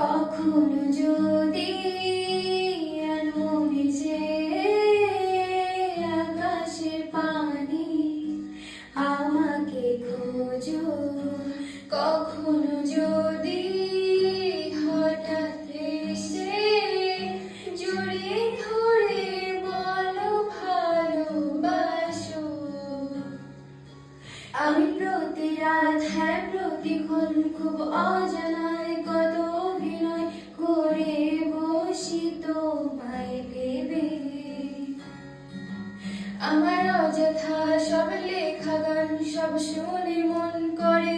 কখনো যদি মনে যে আকাশের পানি আমাকে খোঁজো, কখনো যদি হঠাৎ এসে জড়িয়ে ধরে বলো ভালোবাসো। আমি প্রতি রাত হ্যাঁ প্রতিক্ষণ খুব অজানায় কত অভিনয় করে বসি তোমায় ভেবে। আমার অযথা সব লেখা গান সব শুনে মন করে